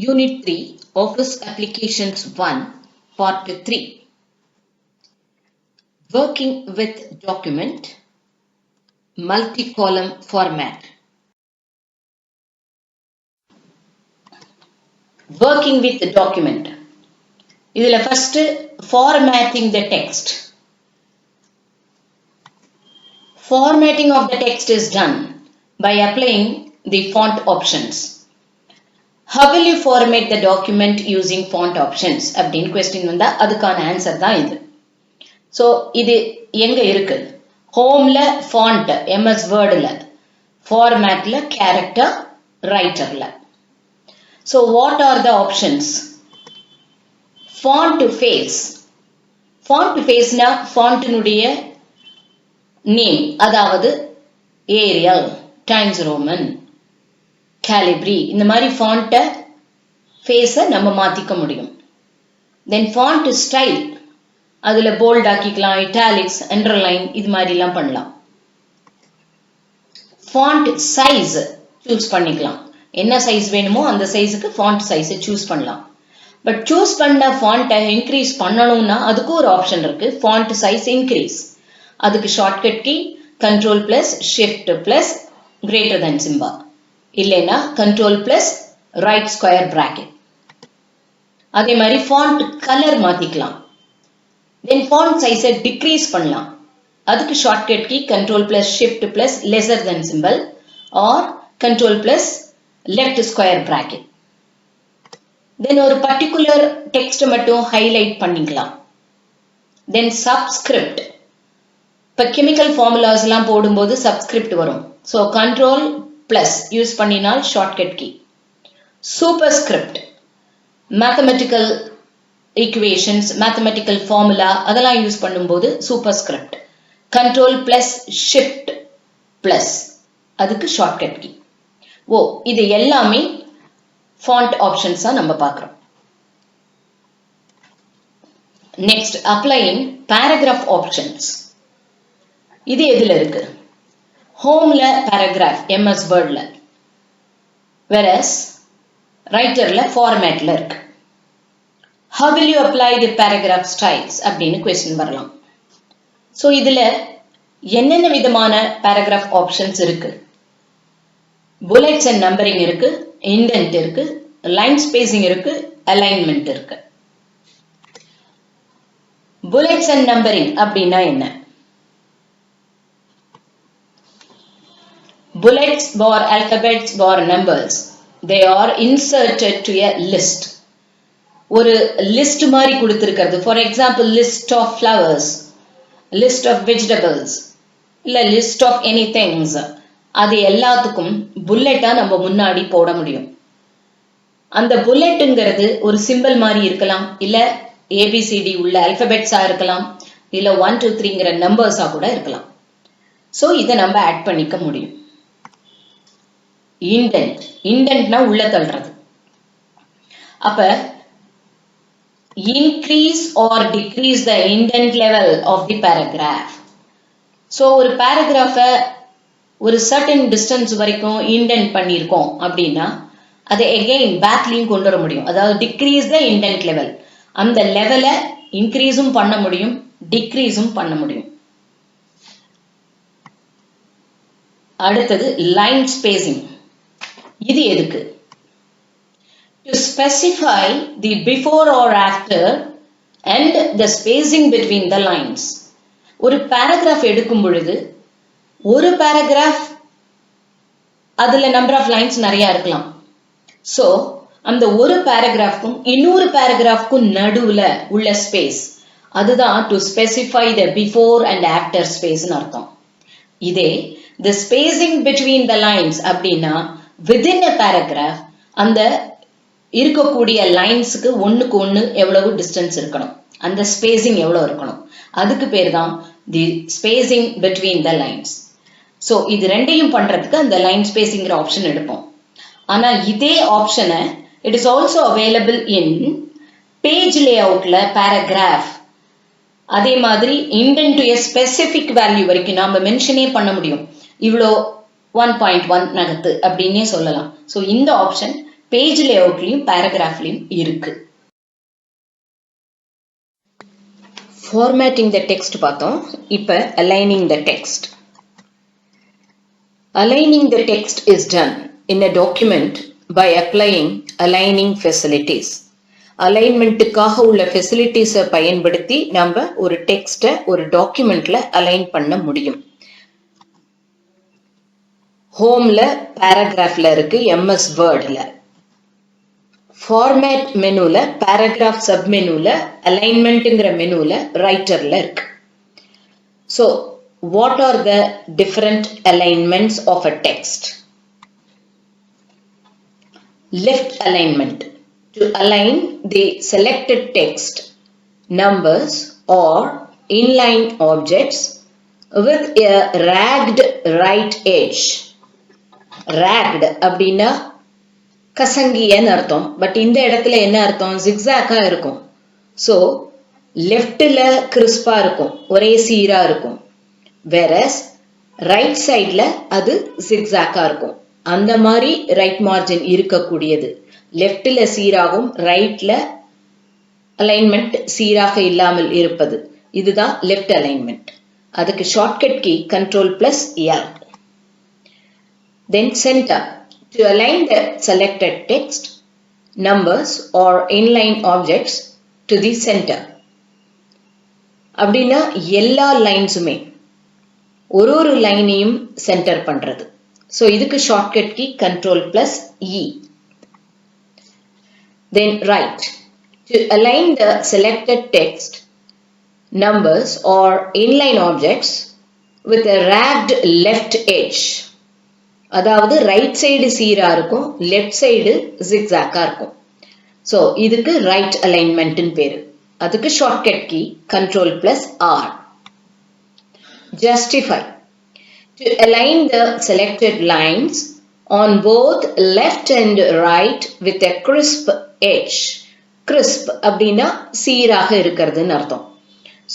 Unit 3, Office Applications 1, Part 3. Working with document, multi-column format. Working with the document. இதில் first formatting the text. Formatting of the text is done by applying the font options. How will you format the document using font options? அப்படின்னு question வந்தா அதுக்கான answer தான் இது. So இது எங்க இருக்கு? ஹோம்ல ஃபாண்ட் MS வேர்டில், ஃபார்மேட்ல கேரக்டர், ரைட்டர்ல. So what are the options? Font face. Font ஃபேஸ்னா ஃபாண்ட்டினுடைய நேம், அதாவது ஏரியல், டைம்ஸ் ரோமன், காலிப்ரி, இந்த மாதிரி ஃபாண்ட்டை ஃபேஸை நம்ம மாற்றிக்க முடியும். தென் ஃபாண்ட் ஸ்டைல், அதில் போல்ட் ஆக்கிக்கலாம், இட்டாலிக்ஸ், அண்டர்லைன், இது மாதிரிலாம் பண்ணலாம். ஃபாண்ட் சைஸ் சூஸ் பண்ணிக்கலாம், என்ன சைஸ் வேணுமோ அந்த சைஸுக்கு ஃபாண்ட் சைஸை சூஸ் பண்ணலாம். பட் சூஸ் பண்ண ஃபாண்ட்டை இன்க்ரீஸ் பண்ணணும்னா அதுக்கு ஒரு ஆப்ஷன் இருக்கு, ஃபாண்ட் சைஸ் இன்க்ரீஸ். அதுக்கு shortcut key Ctrl+Shift+ greater than symbol, இல்லைன்னா Ctrl+ ரைட் ஸ்கொயர் பிராக்கெட். அதே மாதிரி ஃபாண்ட் கலர் மாத்திக்கலாம். தென் ஃபாண்ட் சைஸை டிக்ரீஸ் பண்ணலாம். அதுக்கு shortcut key Ctrl+Shift+ lesser than symbol or Ctrl+ left square bracket. Then ஒரு பர்டிகுலர் டெக்ஸ்ட் மட்டும் ஹைலைட் பண்ணிக்கலாம். தென் சப்ஸ்கிரிப்ட், இப்போ கெமிக்கல் ஃபார்முலாஸ்லாம் போடும்போது சப்ஸ்கிரிப்ட் வரும். ஸோ Ctrl+ யூஸ் பண்ணினால் shortcut key. Superscript, mathematical equations, mathematical formula அதெல்லாம் யூஸ் பண்ணும்போது சூப்பர்ஸ்கிரிப்ட். Ctrl+Shift+, அதுக்கு ஷார்ட்கட் கீ. இது எல்லாமே ஃபாண்ட் ஆப்ஷன்ஸா நம்ம பார்க்குறோம். Next, applying paragraph options. இது எதுல இருக்கு? ஹோம்ல பேராகிராஃப் MS வேர்ட்ல, whereas ரைட்டர்ல ஃபார்மேட்ல இருக்கு. How will you apply the paragraph styles அப்படின்னு கொஸ்டின் வரலாம். ஸோ இதுல என்னென்ன விதமான பேராகிராஃப் ஆப்ஷன்ஸ் இருக்கு? புல்லட்ஸ் அண்ட் நம்பரிங் இருக்கு, இண்டென்ட் இருக்கு, லைன் ஸ்பேசிங் இருக்கு, அலைன்மெண்ட் இருக்கு. புல்லட்ஸ் அண்ட் நம்பரிங் அப்படின்னா என்ன? Bullets bar alphabets bar numbers, they are inserted to a list. ஒரு லிஸ்ட் மாதிரி கொடுத்திருக்கிறது. For example list of flowers, list of vegetables, இல்லை லிஸ்ட் ஆஃப் எனி திங்ஸ். அது எல்லாத்துக்கும் புல்லட்டா நம்ம முன்னாடி போட முடியும். அந்த புல்லட்டுங்கிறது ஒரு சிம்பிள் மாதிரி இருக்கலாம், இல்லை ABCD உள்ள அல்பபெட்ஸா இருக்கலாம், இல்லை 1 2 3ங்கிற நம்பர்ஸா கூட இருக்கலாம். ஸோ இதை நம்ம ஆட் பண்ணிக்க முடியும். இண்டென்ட், இண்டென்ட்னா உள்ள தள்ளுறது. அப்ப increase or decrease the indent level of the paragraph. So ஒரு பேராகிராஃபை ஒரு சர்டன் டிஸ்டன்ஸ் வரைக்கும் இண்டென்ட் பண்ணியிருக்கோம் அப்படின்னா அதை எகெயின் பேக்லையும் கொண்டு வர முடியும். அதாவது டிக்ரீஸ் த இண்டென்ட் லெவல், அந்த லெவலை இன்க்ரீஸும் பண்ண முடியும், டிக்ரீஸும் பண்ண முடியும். அடுத்தது லைன் ஸ்பேசிங். இது எதுக்கு? To specify the before or after and the spacing between the lines. ஒரு பேராகிராஃப் எடுக்கும் பொழுது ஒரு பேராகிராஃப் அதுல நம்பர் ஆஃப் லைன்ஸ் நிறைய இருக்கலாம். ஸோ அந்த ஒரு பேராகிராஃப்க்கும் இன்னொரு பேராகிராஃப்க்கும் நடுவுல உள்ள ஸ்பேஸ், அதுதான் to specify the before and after ஸ்பேஸ்னு அர்த்தம். இதே the spacing between the lines அப்படின்னா within a paragraph அந்த இருக்கக்கூடிய லைன்ஸுக்கு ஒன்னுக்கு ஒன்று எவ்வளவு டிஸ்டன்ஸ் இருக்கணும், அந்த ஸ்பேசிங் எவ்வளவு இருக்கணும், அதுக்கு பேர் தான் the spacing between the lines. So இது ரெண்டையும் பண்றதுக்கு அந்த லைன் ஸ்பேசிங்கிற ஆப்ஷன் எடுப்போம். ஆனா இதே ஆப்ஷனை it is also available in page லே அவுட்ல பேராகிராஃப். அதே மாதிரி indent to a specific value வரைக்கும் நாம மென்ஷனே பண்ண முடியும். இவ்வளோ 1.1 நகத்து அப்படின்னே சொல்லலாம். ஸோ இந்த ஆப்ஷன் பேஜ் லேஅவுட்லயும் பேராகிராஃப்லயும் இருக்கு. ஃபார்மேட்டிங் த டெக்ஸ்ட் பார்த்தோம். இப்ப aligning the text. Aligning the text is done in a document by applying aligning facilities. அலைன்மெண்ட்டுக்காக உள்ள ஃபெசிலிட்டிஸை பயன்படுத்தி நம்ம ஒரு டெக்ஸ்ட்டை ஒரு டாக்குமெண்ட்ல அலைன் பண்ண முடியும். ஹோம்ல பேராகிராஃப்ல இருக்கு, எம்எஸ் வேர்ட்ல. ஃபார்மேட் மெனுல பேராகிராஃப் சப் மெனுல அலைன்மெண்ட்ங்கிற மெனுல ரைட்டர்ல இருக்கு. So what are the different alignments of a text? Left alignment. To align the selected text, numbers or inline objects with a ragged right edge. Ragged அப்படின்னா கசங்கியன்னு அர்த்தம். But இந்த இடத்துல என்ன அர்த்தம்? ஜிக்ஸாக்கா இருக்கும். So லெஃப்டில் கிறிஸ்பா இருக்கும், ஒரே சீரா இருக்கும். whereas ரைட் சைட்ல அது ஜிக்ஸாக்கா இருக்கும். அந்த மாதிரி ரைட் மார்ஜின் இருக்கக்கூடியது. லெஃப்ட்ல சீராகவும் ரைட்ல அலைன்மெண்ட் சீராக இல்லாமல் இருப்பது, இதுதான் லெஃப்ட் அலைன்மெண்ட். அதுக்கு shortcut key Ctrl+L. Then center. To align the selected text, numbers or inline objects to the center. அப்படின்னா எல்லா லைன்ஸுமே ஒரு லைனையும் சென்டர் பண்றது. ஸோ இதுக்கு shortcut key Ctrl+E. Then right. To align the selected text, numbers or inline objects with a ragged left edge. அதாவது right side சீரா இருக்கும், லெஃப்ட் சைடு ஜிக்ஸாக்கா இருக்கும். ஸோ இதுக்கு ரைட் அலைன்மெண்ட்னு பேரு. அதுக்கு shortcut key Ctrl+R. Justify. To align the selected lines on both left and right with a crisp edge. Crisp அப்படின்னா சீராக இருக்கிறதுன்னு அர்த்தம்.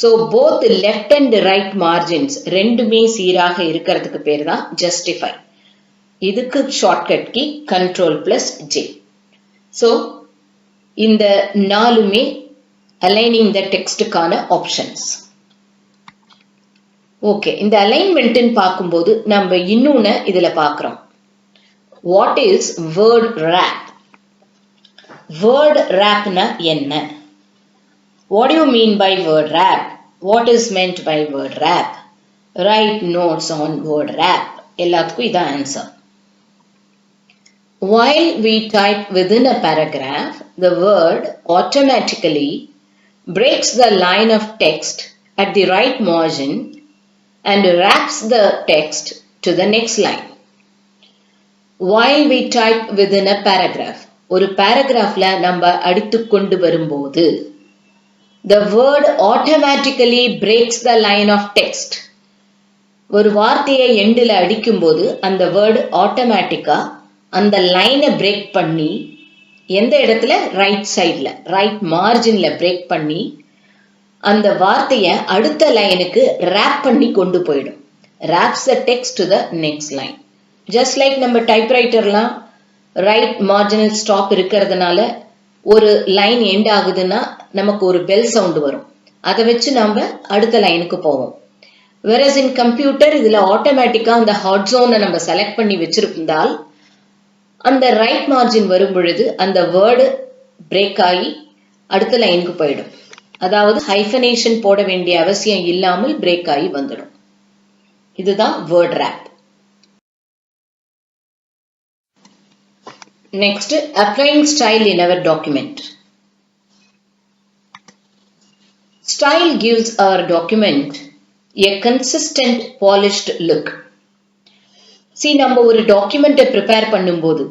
So both left and right margins ரெண்டுமே சீராக இருக்கிறதுக்கு பேர் தான் ஜஸ்டிஃபை. இதுக்கு ஷார்ட்கட் கீ Ctrl+J. ஸோ இந்த நாலுமே அலைனிங் த டெக்ஸ்டுக்கான ஆப்ஷன்ஸ். ஓகே, இந்த அலைன்மெண்ட்னு பார்க்கும்போது நம்ம இன்னொன்னு இதுல பார்க்கிறோம். What is word wrap? Word ரேப்னா என்ன? What do you mean by word wrap? What is meant by word wrap? Write notes on word wrap. எல்லாத்துக்கும் இதான் answer. While we type within a paragraph, the word automatically breaks the line of text at the right margin and wraps the text to the next line. While we type within a paragraph, ஒரு paragraphல நம்ம அடித்து கொண்டு வரும்போது the word automatically breaks the line of text. ஒரு வார்த்தையை எண்டில் அடிக்கும்போது அந்த வேர்டு ஆட்டோமேட்டிக்கா அந்த லைனை பிரேக் பண்ணி எந்த இடத்துல ரைட் சைட்ல ரைட் மார்ஜின்ல பிரேக் பண்ணி அந்த வார்த்தையை அடுத்த லைனுக்கு ரேப் பண்ணி கொண்டு போயிடும். Robs the text to the next line. Just like நம்ம டைப்ரைட்டர்லாம் ரைட் மார்ஜினல் ஸ்டாப் இருக்கிறதுனால ஒரு லைன் எண்ட் ஆகுதுன்னா நமக்கு ஒரு பெல் சவுண்ட் வரும். அதை வச்சு நம்ம அடுத்த லைனுக்கு போவோம். whereas in கம்ப்யூட்டர் இதுல ஆட்டோமேட்டிக்கா அந்த ஹாட் ஜோனை நம்ம செலக்ட் பண்ணி வச்சிருந்தால் அந்த ரைட் மார்ஜின் வரும் பொழுது அந்த வேர்டு பிரேக் ஆகி அடுத்த லைனுக்கு போயிடும். அதாவது ஹைஃபனேஷன் போட வேண்டிய அவசியம் இல்லாமல் பிரேக் ஆகி வந்துடும். இதுதான் word wrap. Next, applying style in our document. Style gives our document a consistent polished look. நம்ம ஒரு டாக்குமெண்ட்டை ப்ரிப்பேர் பண்ணும்போது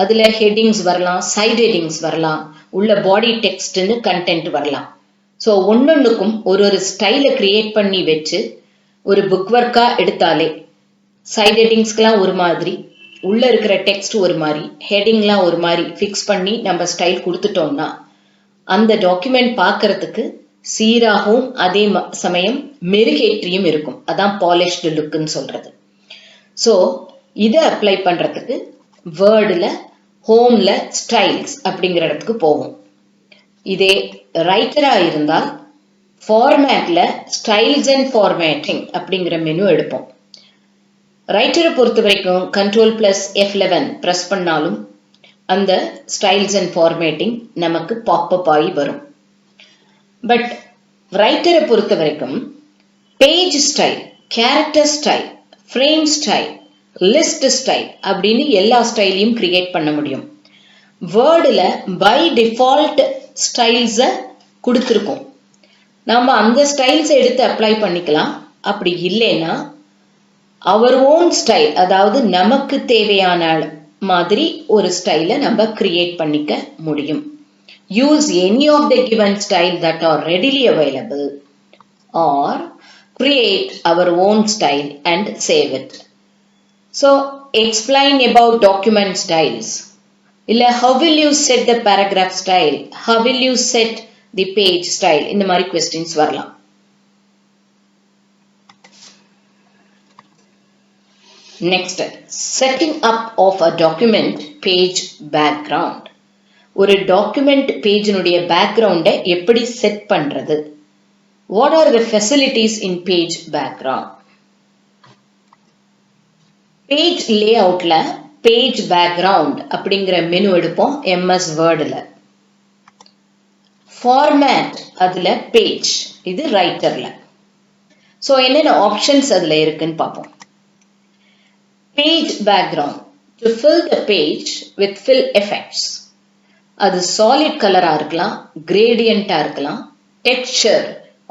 அதுல ஹெட்டிங்ஸ் வரலாம், சைட் ஹெட்டிங்ஸ் வரலாம், உள்ள பாடி டெக்ஸ்ட்னு கண்டென்ட் வரலாம். ஸோ ஒன்னொன்னுக்கும் ஒரு ஸ்டைலை கிரியேட் பண்ணி வச்சு ஒரு புக் ஒர்க்கா எடுத்தாலே சைட் ஹெட்டிங்ஸ்க்கெல்லாம் ஒரு மாதிரி, உள்ள இருக்கிற டெக்ஸ்ட் ஒரு மாதிரி, ஹெட்டிங்லாம் ஒரு மாதிரி ஃபிக்ஸ் பண்ணி நம்ம ஸ்டைல் கொடுத்துட்டோம்னா அந்த டாக்குமெண்ட் பார்க்கறதுக்கு சீராகவும் அதே சமயம் மெருகேற்றியும் இருக்கும். அதான் பாலிஷ்டு லுக்குன்னு சொல்றது. ஸோ இதை அப்ளை பண்றதுக்கு வேர்டில் ஹோம்ல ஸ்டைல்ஸ் அப்படிங்கிற இடத்துக்கு போவோம். இதே ரைட்டரா இருந்தால் ஃபார்மேட்ல ஸ்டைல்ஸ் அண்ட் ஃபார்மேட்டிங் அப்படிங்கிற மெனு எடுப்போம். ரைட்டரை பொறுத்த வரைக்கும் Ctrl+F11 பிரஸ் பண்ணாலும் அந்த ஸ்டைல்ஸ் அண்ட் ஃபார்மேட்டிங் நமக்கு பாப்அப் ஆகி வரும். பட் ரைட்டரை பொறுத்த வரைக்கும் page style, character style, frame style, list style அப்படின்னு எல்லா ஸ்டைலையும் கிரியேட் பண்ண முடியும். வேர்டில் பை டிஃபால்ட் ஸ்டைல்ஸை கொடுத்துருக்கோம். நம்ம அந்த ஸ்டைல்ஸை எடுத்து அப்ளை பண்ணிக்கலாம். அப்படி இல்லைன்னா அவர் ஓன் ஸ்டைல், அதாவது நமக்கு தேவையான மாதிரி ஒரு ஸ்டைலை நம்ம கிரியேட் பண்ணிக்க முடியும். Use any of the given style that are readily available or create our own style and save it. So explain about document styles. இல்ல how will you set the paragraph style? How will you set the page style? இந்த மாதிரி questions வரலாம். Next, setting up of a document page background. ஒரு document பேஜினுடைய பேக்ரவுண்டை எப்படி set பண்றது? What are the facilities in page background? Page லேஅவுட்ல page background அப்படிங்கிற menu எடுப்போம் MS வேர்டுல. ஃபார்மேட் அதுல பேஜ், இது ரைட்டர்ல. ஸோ என்னென்ன ஆப்ஷன்ஸ் அதுல இருக்குன்னு பார்ப்போம். Page background to fill the page with fill effects. அது சாலிட் கலரா இருக்கலாம், கிரேடியண்டா இருக்கலாம், டெக்ஸ்சர்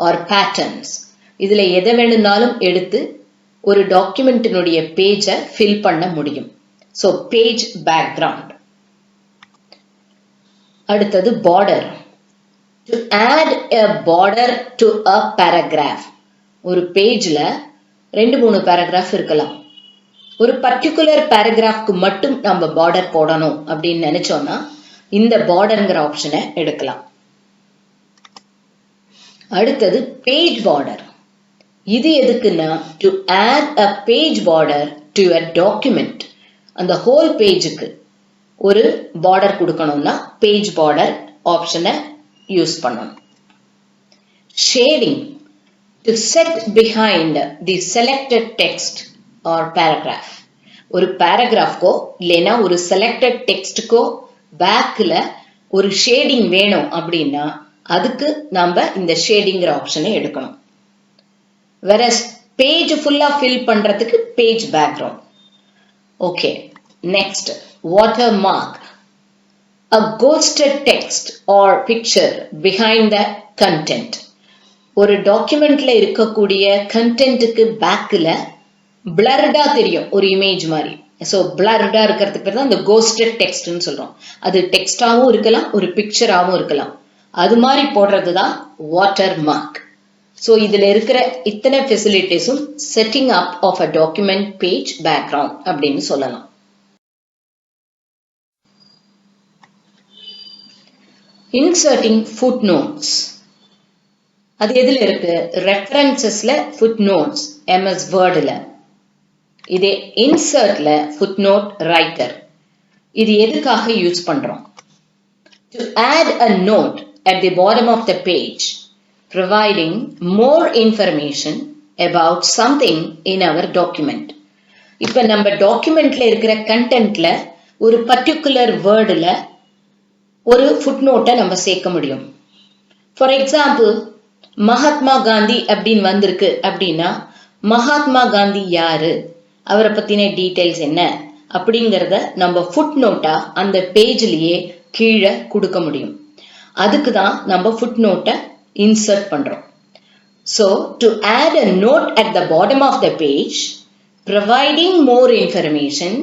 ஆர் பேட்டர்ன்ஸ், இதுல எதை வேணும்னாலும் எடுத்து ஒரு டாக்குமெண்ட்டினுடைய பேஜை ஃபில் பண்ண முடியும். So page background. அடுத்தது border. To add a border to a paragraph. ஒரு பேஜ்ல 2-3 பேராகிராஃப் இருக்கலாம். ஒரு பர்டிகுலர் பேராகிராஃப்க்கு மட்டும் நம்ம பார்டர் போடணும் அப்படின்னு நினைச்சோம்னா இந்த பார்டர்ங்கிற ஆப்ஷனை எடுக்கலாம். அடுத்தது பேஜ் பார்டர். இது எதுக்குன்னா to add a page border to a document. அந்த ஹோல் பேஜுக்கு ஒரு பார்டர் கொடுக்கணும்னா பேஜ் பார்டர் ஆப்ஷனை யூஸ் பண்ணணும். Shading to set behind the selected text or paragraph. ஒரு பேராகிராஃப்கோ இல்லைன்னா ஒரு செலக்டட் டெக்ஸ்டுக்கோ பேக்ல ஒரு ஷேடிங் வேணும் அப்படின்னா அதுக்கு நாம இந்த ஷேடிங்கிற ஆப்ஷனை எடுக்கணும். வேற பேஜ் ஃபுல்லா ஃபில் பண்றதுக்கு page background. Okay, next water mark. A ghosted text or picture behind the content. ஒரு டாக்குமெண்ட்ல இருக்கக்கூடிய கண்டென்ட்டுக்கு பேக்ல பிளர்டா தெரியும் ஒரு இமேஜ் மாதிரி. ஸோ பிளர்டா இருக்கிறதுக்கு பேர் தான் இந்த கோஸ்டட் டெக்ஸ்ட்னு சொல்றோம். அது டெக்ஸ்டாவும் இருக்கலாம், ஒரு பிக்சராகவும் இருக்கலாம். அது மாதிரி போடுறது தான் வாட்டர் மார்க். ஸோ இதுல இருக்கிற இத்தனை ஃபெசிலிட்டிஸும் setting up of a document page background அப்படின்னு சொல்லலாம். Inserting footnotes. அது எதுல இருக்கு? ரெஃபரன்சஸ்ல ஃபுட் நோட்ஸ் MS வேர்டுல. இதே இன்சர்ட்ல ஃபுட் நோட் ரைட்டர். இது எதுக்காக யூஸ் பண்றோம்? To add a note at the bottom of the page, providing more information about something in our document. இப்ப நம்ம டாக்குமெண்ட்ல இருக்கிற கண்டென்ட்ல ஒரு பர்டிகுலர் வேர்டுல ஒரு ஃபுட் நோட்டை நம்ம சேர்க்க முடியும். ஃபார் எக்ஸாம்பிள், மகாத்மா காந்தி அப்படின்னு வந்திருக்கு அப்படின்னா மகாத்மா காந்தி யாரு, அவரை பத்தின டீடைல்ஸ் என்ன அப்படிங்கிறத நம்ம ஃபுட் நோட்டா அந்த பேஜ்லயே கீழே கொடுக்க முடியும். அதுக்கு தான் நம்ம ஃபுட் நோட்டை இன்சர்ட் பண்றோம். So to add a note at the bottom of the page, providing more information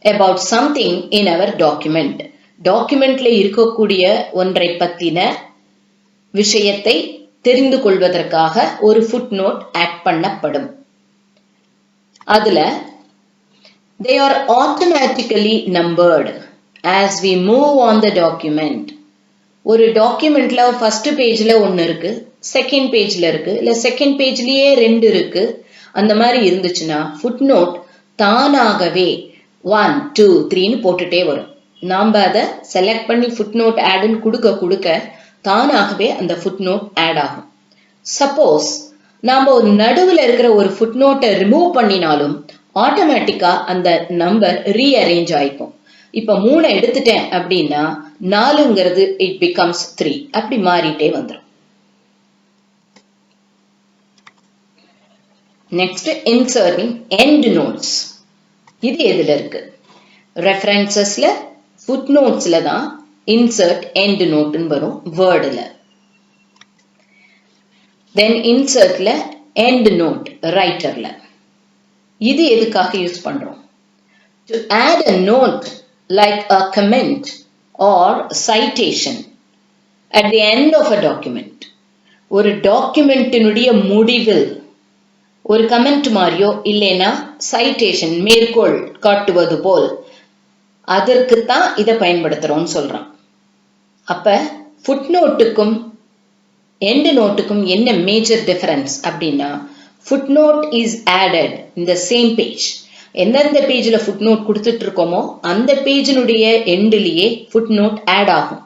about something in our document. டாக்குமெண்ட்ல இருக்கக்கூடிய ஒன்றை பத்தின விஷயத்தை தெரிந்து கொள்வதற்காக ஒரு ஃபுட் நோட் ஆட் பண்ணப்படும். அதுல they are automatically numbered as we move on the document. ஒரு டாக்குமெண்ட்ல ஃபர்ஸ்ட் பேஜ்ல ஒன்னு இருக்கு, செகண்ட் பேஜ்ல இருக்கு, இல்ல செகண்ட் பேஜ்லயே 2 இருக்கு. அந்த மாதிரி இருந்துச்சுன்னா ஃபுட் நோட் தானாகவே 1, 2, 3ன்னு போட்டுட்டே வரும். நாம அதை செலக்ட் பண்ணி ஃபுட்நோட் ஆட்னு கொடுக்க தானாகவே அந்த ஃபுட்நோட் ஆட் ஆகும். சப்போஸ் நாம ஒரு நடுவில் இருக்கிற ஒரு ஃபுட்நோட்டை ரிமூவ் பண்ணினாலும் ஆட்டோமேட்டிக்கா அந்த நம்பர் ரீஅரேஞ்ச் ஆயிக்கும். இப்ப 3 எடுத்துட்டேன் அப்படின்னா 4ங்கிறது இட் பிகம்ஸ் 3 அப்படி மாறிட்டே வந்துடும். Next inserting end notes. இது எதுல இருக்கு? ரெஃபரன்சஸ்ல ஃபுட்நோட்ஸ்ல தான் இன்சர்ட் எண்ட் நோட்னு வரும் வேர்டுல. தென் இன்சர்ட்ல எண்ட் நோட் ரைட்டர்ல. இது எதுக்காக யூஸ் பண்றோம்? To add a note like a comment or citation at the end of a document. ஒரு டாக்குமெண்டினுடைய முடிவில் ஒரு கமெண்ட் மாதிரியோ இல்லைன்னா சைட்டேஷன் மேற்கோள் காட்டுவது போல் அதற்குத்தான் இதை பயன்படுத்துறோம்னு சொல்றான். அப்ப ஃபுட்நோட்டுக்கும் எண்ட் நோட்டுக்கும் என்ன மேஜர் டிஃபரன்ஸ் அப்படின்னா, footnote is added in the same page. எந்தெந்த பேஜ்ல ஃபுட்நோட் கொடுத்துட்டு இருக்கோமோ அந்த பேஜினுடைய எண்ட்லயே ஃபுட்நோட் ஆட் ஆகும்.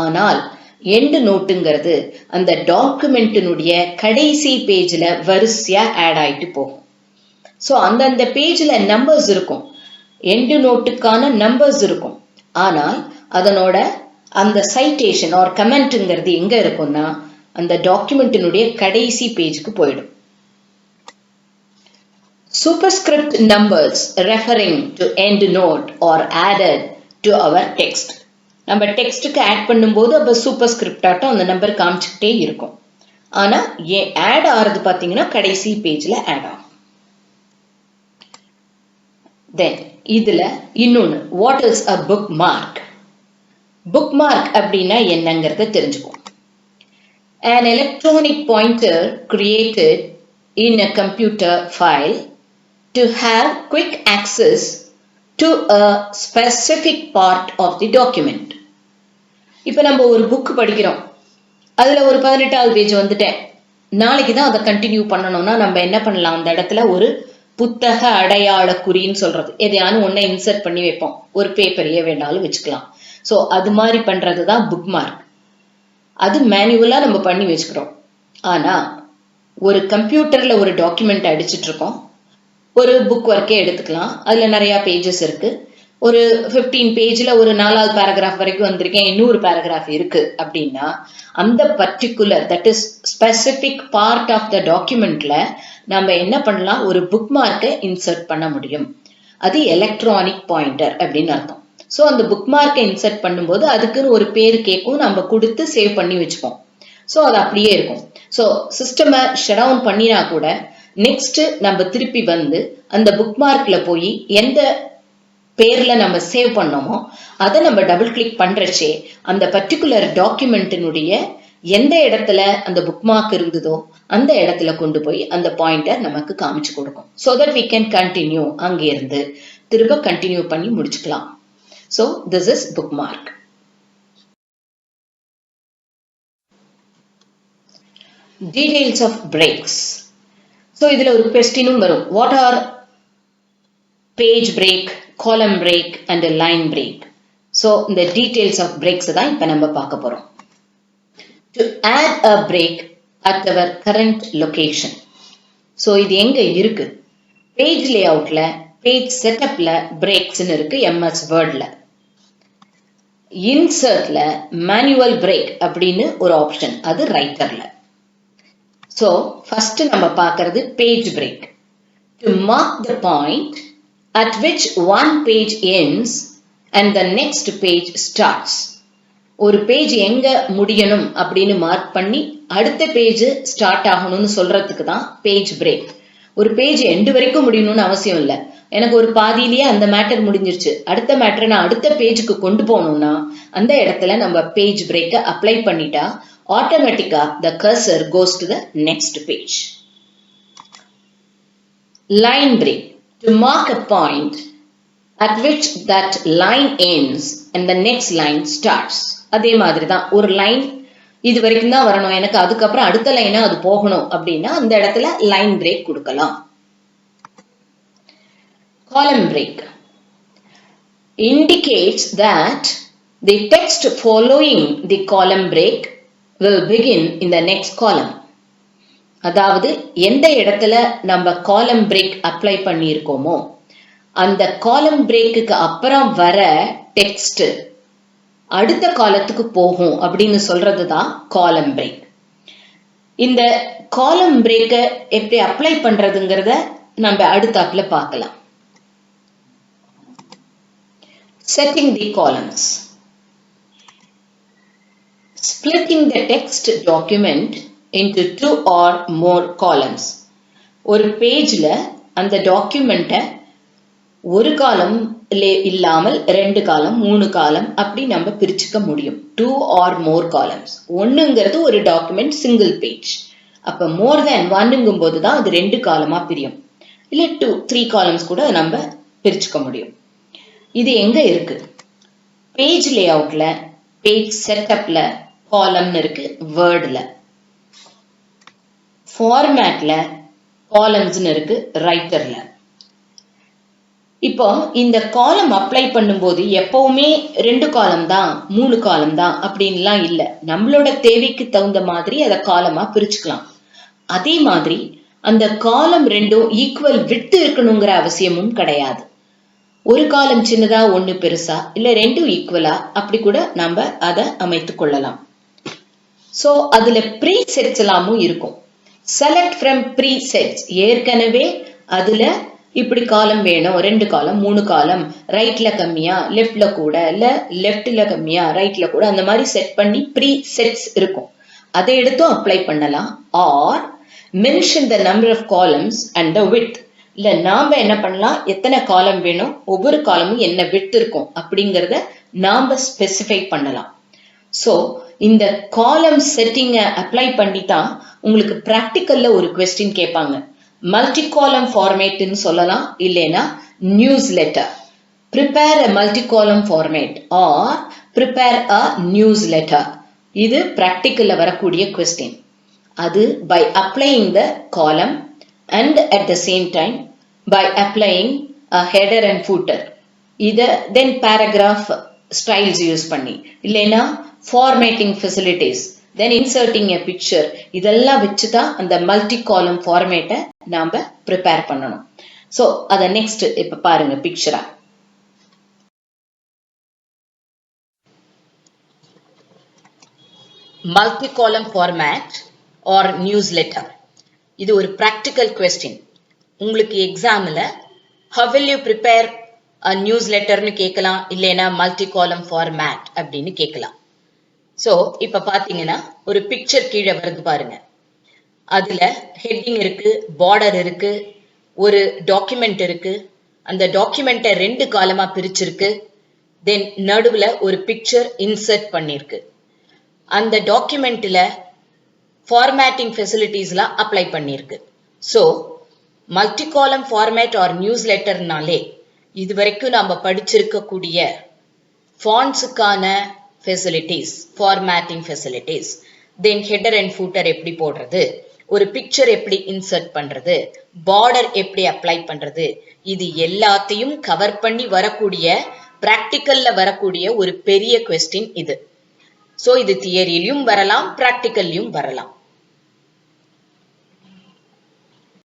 ஆனால் எண்ட் நோட்டுங்கிறது அந்த டாக்குமெண்டினுடைய கடைசி பேஜ்ல வரிசையா ஆட் ஆயிட்டு போகும். ஸோ அந்தந்த பேஜ்ல நம்பர்ஸ் இருக்கும், எண்ட் நோட்டுக்கான நம்பர்ஸ் இருக்கும். ஆனால் அதனோட அந்த சைட்டேஷன் ஆர் கமெண்ட்ங்கிறது எங்க இருக்கும்னா அந்த டாக்குமெண்டினுடைய கடைசி பேஜுக்கு போயிடும். Superscript numbers referring to end note or added to our text. நம்ம டெக்ஸ்டுக்கு ஆட் பண்ணும்போது அப்போ சூப்பர்ஸ்கிரிப்ட் ஆட்டம் அந்த நம்பர் காமிச்சுக்கிட்டே இருக்கும். ஆனா ஆட் ஆறது பார்த்தீங்கன்னா கடைசி பேஜ்ல ஆட் ஆகும். தென் இதுல இன்னொன்னு, what is a book mark? Book mark அப்படின்னா என்னங்கிறத தெரிஞ்சுப்போம். An electronic pointer created in a computer file to have quick access to a specific part of the document. இப்போ நம்ம ஒரு புக் படிக்கிறோம், அதுல ஒரு 18வது பேஜ் வந்துட்டேன், நாளைக்கு தான் அதை கண்டினியூ பண்ணணும்னா நம்ம என்ன பண்ணலாம்? அந்த இடத்துல ஒரு புத்தக அடையாள குறின்னு சொல்றது எதையானு ஒன்றை இன்சர்ட் பண்ணி வைப்போம். ஒரு பேப்பரையே வேணாலும் வச்சுக்கலாம். ஸோ அது மாதிரி பண்றது தான் புக் மார்க். அது மேனுவலா நம்ம பண்ணி வச்சுக்கிறோம். ஆனா ஒரு கம்ப்யூட்டர்ல ஒரு டாக்குமெண்ட் அடிச்சுட்டு இருக்கோம், ஒரு புக் ஒர்க்கே எடுத்துக்கலாம், அதுல நிறைய பேஜஸ் இருக்கு. ஒரு 15 பேஜ்ல ஒரு 4வது பேராகிராஃப் வரைக்கும் வந்திருக்கேன், இன்னொரு பேராகிராஃப் இருக்கு அப்படின்னா அந்த particular that is specific part of the டாக்குமெண்ட்ல நம்ம என்ன பண்ணலாம்? ஒரு புக் மார்க்கை இன்சர்ட் பண்ண முடியும். அது எலக்ட்ரானிக் பாயிண்டர் அப்படின்னு அர்த்தம். ஸோ அந்த புக் மார்க்கை இன்சர்ட் பண்ணும்போது அதுக்குன்னு ஒரு பேர் கேட்கும், நம்ம கொடுத்து சேவ் பண்ணி வச்சுப்போம். ஸோ அது அப்படியே இருக்கும். ஸோ சிஸ்டமை ஷட் டவுன் பண்ணினா கூட நெக்ஸ்ட் நம்ம திருப்பி வந்து அந்த புக் மார்க்ல போய் எந்த பேர்ல நம்ம சேவ் பண்ணோமோ அதை நம்ம டபுள் கிளிக் பண்றச்சே அந்த பர்டிகுலர் டாக்குமெண்ட்டினுடைய எந்த இடத்துல அந்த புக் மார்க் இருந்ததோ அந்த இடத்துல கொண்டு போய் அந்த பாயிண்டர் நமக்கு காமிச்சு கொடுக்கும். So that we can continue, அங்கிருந்து திரும்ப கண்டினியூ பண்ணி முடிச்சுக்கலாம். So this is bookmark. Details of breaks. So இதுல ஒரு கொஸ்டினும் வரும், what are page break, column break and line break. So இந்த டீடைல்ஸ் ஆஃப் பிரேக்ஸ் தான் இப்ப நம்ம பார்க்க போறோம். To add a break at our current location. So இது எங்க இருக்கு? பேஜ் லேஅவுட்ல, பேஜ் செட்டப்ல பிரேக்ஸ்ன்னு இருக்கு MS வேர்ட்ல. இன்சர்ட்ல மேனுவல் பிரேக் அப்படின்னு ஒரு ஆப்ஷன், அது ரைட்டர்ல. ஸோ ஃபர்ஸ்ட் நம்ம பார்க்கறது page break. To mark the point at which one page ends and the next page starts. ஒரு பேஜ் எங்க முடியணும் அப்படின்னு மார்க் பண்ணி அடுத்த பேஜ் ஸ்டார்ட் ஆகணும்னு சொல்றதுக்கு தான் பேஜ் பிரேக். ஒரு பேஜ் எண்டு வரைக்கும் முடியணும்னு அவசியம் இல்லை. எனக்கு ஒரு பாதியிலேயே அந்த மேட்டர் முடிஞ்சிருச்சு, அடுத்த மேட்டரை நான் அடுத்த பேஜுக்கு கொண்டு போகணும்னா அந்த இடத்துல நம்ம பேஜ் பிரேக்கை அப்ளை பண்ணிட்டா ஆட்டோமேட்டிக்கா the cursor goes to the next page. Line break. To mark a point at which that line ends and the next line starts. அதே மாதிரி தான் ஒரு லைன் இது வரைக்கும் தான் வரணும், எனக்கு அதுக்கப்புறம் அடுத்த லைனா அது போகணும் அப்படின்னா அந்த இடத்துல லைன் பிரேக் கொடுக்கலாம். காலம் break. indicates that the text following the column break will begin in the next column. அதாவது எந்த இடத்துல நம்ம காலம் பிரேக் அப்ளை பண்ணியிருக்கோமோ அந்த காலம் பிரேக்குக்கு அப்புறம் வர டெக்ஸ்ட் அடுத்த காலத்துக்கு போகும் அப்படின்னு சொல்றது தான் காலம் பிரேக். இந்த காலம் பிரேக்கை எப்படி அப்ளை பண்றதுங்கிறத நம்ம அடுத்தாப்புல பார்க்கலாம். Setting the columns. Splitting the text document into 2 or more columns. ஒரு பேஜ்ல அந்த டாக்குமெண்ட்டை ஒரு காலம் இல்லாமல் 2 காலம் 3 காலம் அப்படி நம்ம பிரிச்சுக்க முடியும். 2 or more columns. ஒண்ணுங்கிறது ஒரு டாக்குமெண்ட் சிங்கிள் பேஜ். அப்ப மோர் தேன் 1ங்கும் போது தான் அது 2 காலமா பிரியும். இல்ல 2 3 காலம்ஸ் கூட நம்ம பிரிச்சுக்க முடியும். இது எங்க இருக்கு? பேஜ் லேஅவுட்ல, பேஜ் செட்டப்ல காலம்னு இருக்கு, வேர்ட்ல. ஃபார்மேட்ல காலம்ஸ்னு இருக்கு, ரைட்டர்ல. இப்போ இந்த காலம் அப்ளை பண்ணும்போது எப்பவுமே 2 காலம் தான் 3 காலம் தான் அப்படின்லாம் இல்ல. நம்மளோட தேவைக்கு தகுந்த மாதிரி அதை காலமா பிரிச்சுக்கலாம். அதே மாதிரி அந்த காலம் 2ம் ஈக்குவல் விட்டு இருக்கணுங்கிற அவசியமும் கிடையாது. ஒரு காலம் சின்னதா 1 பெருசா இல்ல 2 ஈக்குவலா அப்படி கூட நம்ம அதை அமைத்துக் கொள்ளலாம். சோ அதுல ப்ரீ செட்ஸ் எல்லாமும் இருக்கும். Select from presets. ஏற்கனவே அதுல இப்படி காலம் வேணும், 2 காலம் 3 காலம், ரைட்ல கம்மியா லெஃப்ட்ல கூட, இல்ல லெஃப்ட்ல கம்மியா ரைட்ல கூட, அந்த மாதிரி செட் பண்ணி ப்ரீ செட்ஸ் இருக்கும். அதை எடுத்தும் அப்ளை பண்ணலாம். Or mention the number of columns and the width. இல்ல நாம என்ன பண்ணலாம், எத்தனை காலம் வேணும், ஒவ்வொரு காலமும் என்ன விட்த் இருக்கும் அப்படிங்கறத நாம ஸ்பெசிஃபை பண்ணலாம். சோ இந்த காலம் செட்டிங்கை அப்ளை பண்ணிதான் உங்களுக்கு பிராக்டிக்கல்ல ஒரு கொஸ்டின் கேட்பாங்க. மல்டி காலம் ஃபார்மேட்னு சொல்லலாம், இல்லைன்னா newsletter. Prepare a multi column format or prepare a newsletter. இது பிராக்டிக்கல்ல வரக்கூடிய கொஸ்டின். அது பை அப்ளையிங் த காலம் and at the same time by applying a header and footer. இத then paragraph styles use பண்ணி, இல்லைன்னா formatting facilities, then inserting a picture, இதெல்லாம் வச்சுதான் அந்த மல்டி காலம் ஃபார்மேட்டை நாம ப்ரிப்பேர் பண்ணணும். சோ அத நெக்ஸ்ட் இப்ப பாருங்க பிக்சரா. Multi column format or news letter. இது ஒரு practical question. உங்களுக்கு எக்ஸாம்ல how will you prepare a newsletter னு கேட்கலாம், இல்லைன்னா மல்டி காலம் ஃபார்மேட் அப்படின்னு கேட்கலாம். சோ இப்ப பாத்தீங்கன்னா ஒரு பிக்சர் கீழே வருது பாருங்க. அதுல ஹெட்டிங் இருக்கு, பார்டர் இருக்கு, ஒரு டாக்குமெண்ட் இருக்கு. அந்த டாக்குமெண்ட்டை 2 காலமா பிரிச்சிருக்கு. தென் நடுவுல ஒரு பிக்சர் இன்சர்ட் பண்ணிருக்கு. அந்த டாக்குமெண்ட்ல ஃபார்மேட்டிங் ஃபெசிலிட்டிஸ்லாம் அப்ளை பண்ணிருக்கு. So multi column format or நியூஸ் லெட்டர்னாலே இது வரைக்கும் நம்ம படிச்சிருக்கக்கூடிய ஃபாண்ட்ஸுக்கான facilities, formatting facilities, then header and footer எப்படி போடுறது, ஒரு பிக்சர் எப்படி இன்சர்ட் பண்றது, பார்டர் எப்படி அப்ளை பண்றது, இது எல்லாத்தையும் கவர் பண்ணி வரக்கூடிய பிராக்டிக்கல்ல வரக்கூடிய ஒரு பெரிய கொஸ்டின் இது. ஸோ இது தியரியிலும் வரலாம், பிராக்டிக்கல்லையும் வரலாம்.